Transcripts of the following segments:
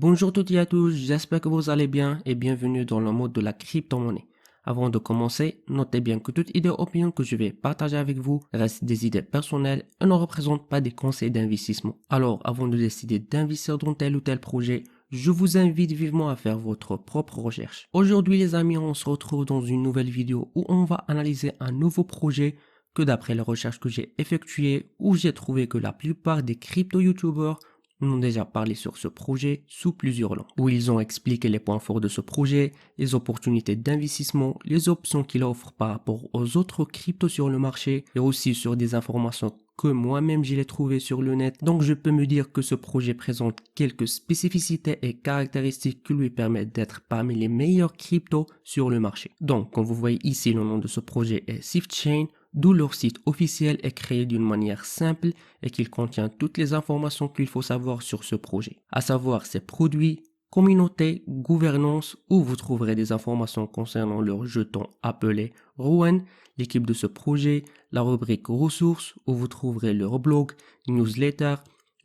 Bonjour toutes et à tous, j'espère que vous allez bien et bienvenue dans le monde de la crypto-monnaie. Avant de commencer, notez bien que toute idée ou opinion que je vais partager avec vous reste des idées personnelles et ne représente pas des conseils d'investissement. Alors, avant de décider d'investir dans tel ou tel projet, je vous invite vivement à faire votre propre recherche. Aujourd'hui les amis, on se retrouve dans une nouvelle vidéo où on va analyser un nouveau projet que d'après les recherches que j'ai effectuées, où j'ai trouvé que la plupart des crypto-youtubeurs ont déjà parlé sur ce projet sous plusieurs langues, où ils ont expliqué les points forts de ce projet, les opportunités d'investissement, les options qu'il offre par rapport aux autres cryptos sur le marché, et aussi sur des informations que moi-même j'ai trouvées sur le net. Donc je peux me dire que ce projet présente quelques spécificités et caractéristiques qui lui permettent d'être parmi les meilleurs cryptos sur le marché. Donc comme vous voyez ici, le nom de ce projet est SwiftChain, d'où leur site officiel est créé d'une manière simple et qu'il contient toutes les informations qu'il faut savoir sur ce projet, à savoir ses produits, communauté, gouvernance, où vous trouverez des informations concernant leur jeton appelé Rowan, l'équipe de ce projet, la rubrique ressources, où vous trouverez leur blog, newsletter,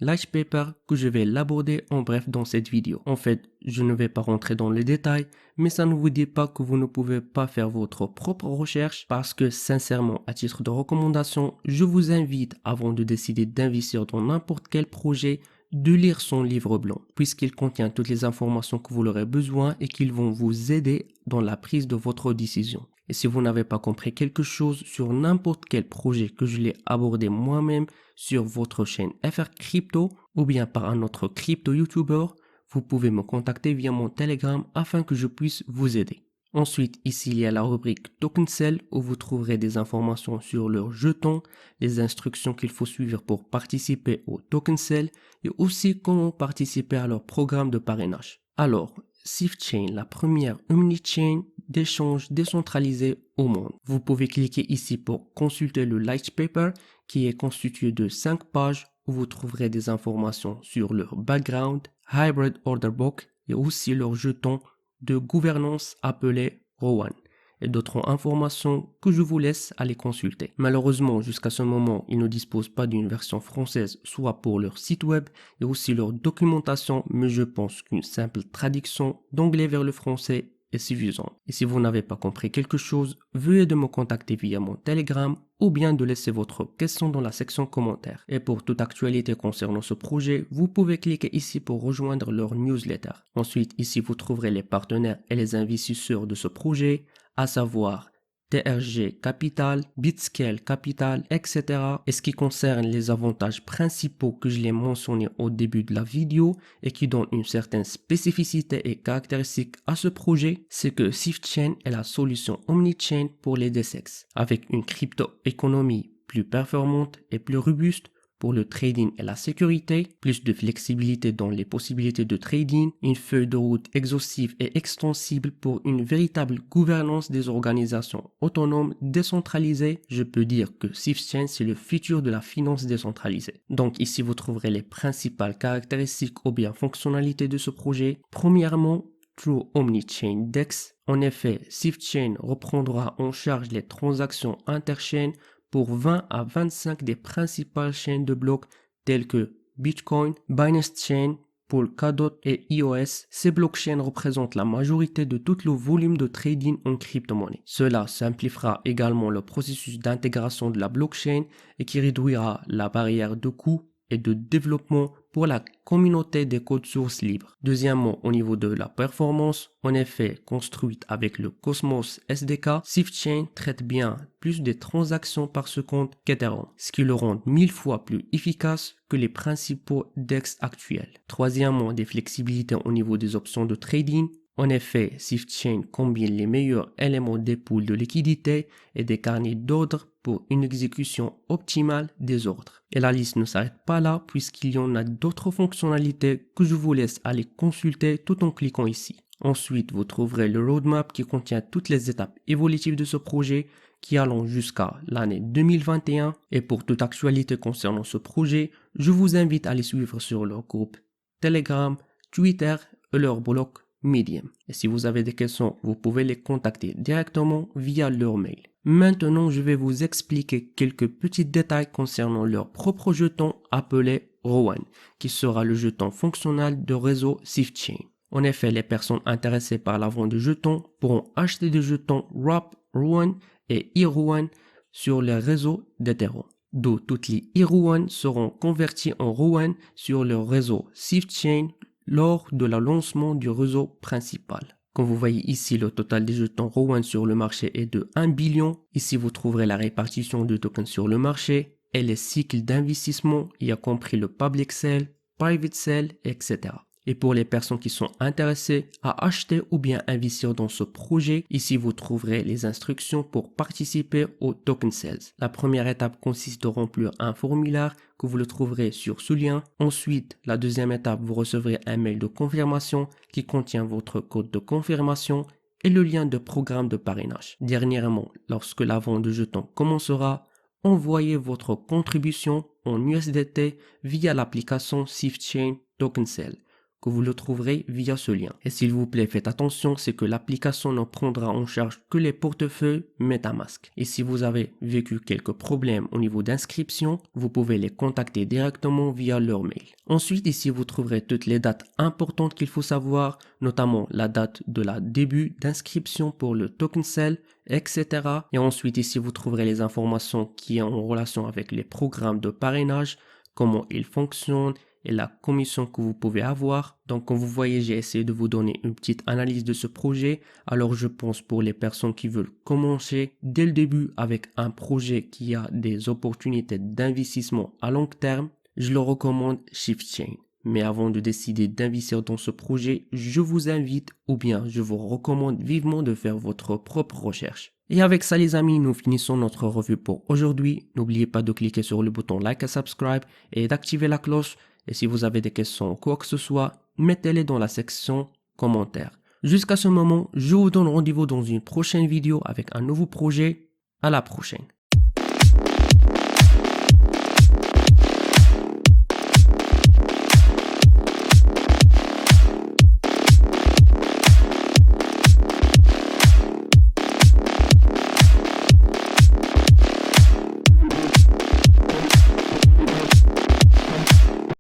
Light Paper que je vais l'aborder en bref dans cette vidéo. En fait, je ne vais pas rentrer dans les détails, mais ça ne vous dit pas que vous ne pouvez pas faire votre propre recherche parce que sincèrement, à titre de recommandation, je vous invite avant de décider d'investir dans n'importe quel projet de lire son livre blanc, puisqu'il contient toutes les informations que vous aurez besoin et qu'ils vont vous aider dans la prise de votre décision. Et si vous n'avez pas compris quelque chose sur n'importe quel projet que je l'ai abordé moi-même sur votre chaîne FR Crypto ou bien par un autre crypto YouTuber, vous pouvez me contacter via mon Telegram afin que je puisse vous aider. Ensuite, ici il y a la rubrique Token Sell où vous trouverez des informations sur leurs jetons, les instructions qu'il faut suivre pour participer au Token Sell et aussi comment participer à leur programme de parrainage. Alors, SwiftChain, la première omni-chain d'échange décentralisé au monde. Vous pouvez cliquer ici pour consulter le Light Paper qui est constitué de 5 pages où vous trouverez des informations sur leur background, Hybrid Order Book et aussi leur jeton de gouvernance appelé Rowan et d'autres informations que je vous laisse aller consulter. Malheureusement, jusqu'à ce moment, ils ne disposent pas d'une version française, soit pour leur site web et aussi leur documentation, mais je pense qu'une simple traduction d'anglais vers le français est suffisante. Et si vous n'avez pas compris quelque chose, veuillez de me contacter via mon Telegram ou bien de laisser votre question dans la section commentaires. Et pour toute actualité concernant ce projet, vous pouvez cliquer ici pour rejoindre leur newsletter. Ensuite, ici vous trouverez les partenaires et les investisseurs de ce projet, à savoir TRG Capital, Bitscale Capital, etc. Et ce qui concerne les avantages principaux que je l'ai mentionné au début de la vidéo et qui donnent une certaine spécificité et caractéristique à ce projet, c'est que SwiftChain est la solution omni-chain pour les DEX, avec une crypto-économie plus performante et plus robuste pour le trading et la sécurité, plus de flexibilité dans les possibilités de trading, une feuille de route exhaustive et extensible pour une véritable gouvernance des organisations autonomes décentralisées. Je peux dire que SwiftChain c'est le futur de la finance décentralisée. Donc ici vous trouverez les principales caractéristiques ou bien fonctionnalités de ce projet. Premièrement, True Omni-Chain DEX. En effet, SwiftChain reprendra en charge les transactions interchain pour 20 à 25 des principales chaînes de blocs telles que Bitcoin, Binance Chain, Polkadot et EOS. Ces blockchains représentent la majorité de tout le volume de trading en crypto-monnaie. Cela simplifiera également le processus d'intégration de la blockchain et qui réduira la barrière de coût et de développement pour la communauté des codes sources libres. Deuxièmement, au niveau de la performance, en effet, construite avec le Cosmos SDK, SwiftChain traite bien plus de transactions par seconde qu'Ethereum, ce qui le rend 1000 fois plus efficace que les principaux DEX actuels. Troisièmement, des flexibilités au niveau des options de trading. En effet, SwiftChain combine les meilleurs éléments des pools de liquidité et des carnets d'ordre pour une exécution optimale des ordres. Et la liste ne s'arrête pas là puisqu'il y en a d'autres fonctionnalités que je vous laisse aller consulter tout en cliquant ici. Ensuite, vous trouverez le roadmap qui contient toutes les étapes évolutives de ce projet qui allant jusqu'à l'année 2021. Et pour toute actualité concernant ce projet, je vous invite à les suivre sur leur groupe Telegram, Twitter et leur blog Medium. Et si vous avez des questions, vous pouvez les contacter directement via leur mail. Maintenant, je vais vous expliquer quelques petits détails concernant leur propre jeton appelé Rowan, qui sera le jeton fonctionnel de réseau SwiftChain. En effet, les personnes intéressées par la vente de jetons pourront acheter des jetons ROP, Rowan et eRowan sur les réseaux d'Ethereum. D'où toutes les eRowan seront convertis en Rowan sur le réseau SwiftChain lors de la lancement du réseau principal. Comme vous voyez ici, le total des jetons Rowan sur le marché est de 1 billion. Ici, vous trouverez la répartition de tokens sur le marché et les cycles d'investissement, y a compris le public sale, private sale, etc. Et pour les personnes qui sont intéressées à acheter ou bien investir dans ce projet, ici vous trouverez les instructions pour participer au token sales. La première étape consiste de remplir un formulaire que vous le trouverez sur ce lien. Ensuite, la deuxième étape, vous recevrez un mail de confirmation qui contient votre code de confirmation et le lien de programme de parrainage. Dernièrement, lorsque la vente de jetons commencera, envoyez votre contribution en USDT via l'application SwiftChain Token Sale, que vous le trouverez via ce lien. Et s'il vous plaît, faites attention, c'est que l'application ne prendra en charge que les portefeuilles MetaMask. Et si vous avez vécu quelques problèmes au niveau d'inscription, vous pouvez les contacter directement via leur mail. Ensuite, ici, vous trouverez toutes les dates importantes qu'il faut savoir, notamment la date de la début d'inscription pour le token sale, etc. Et ensuite, ici, vous trouverez les informations qui sont en relation avec les programmes de parrainage, comment ils fonctionnent, et la commission que vous pouvez avoir. Donc comme vous voyez, j'ai essayé de vous donner une petite analyse de ce projet. Alors je pense pour les personnes qui veulent commencer dès le début avec un projet qui a des opportunités d'investissement à long terme, je le recommande SwiftChain. Mais avant de décider d'investir dans ce projet, je vous invite ou bien je vous recommande vivement de faire votre propre recherche. Et avec ça les amis, nous finissons notre revue pour aujourd'hui. N'oubliez pas de cliquer sur le bouton like et subscribe et d'activer la cloche. Et si vous avez des questions ou quoi que ce soit, mettez-les dans la section commentaires. Jusqu'à ce moment, je vous donne rendez-vous dans une prochaine vidéo avec un nouveau projet. À la prochaine.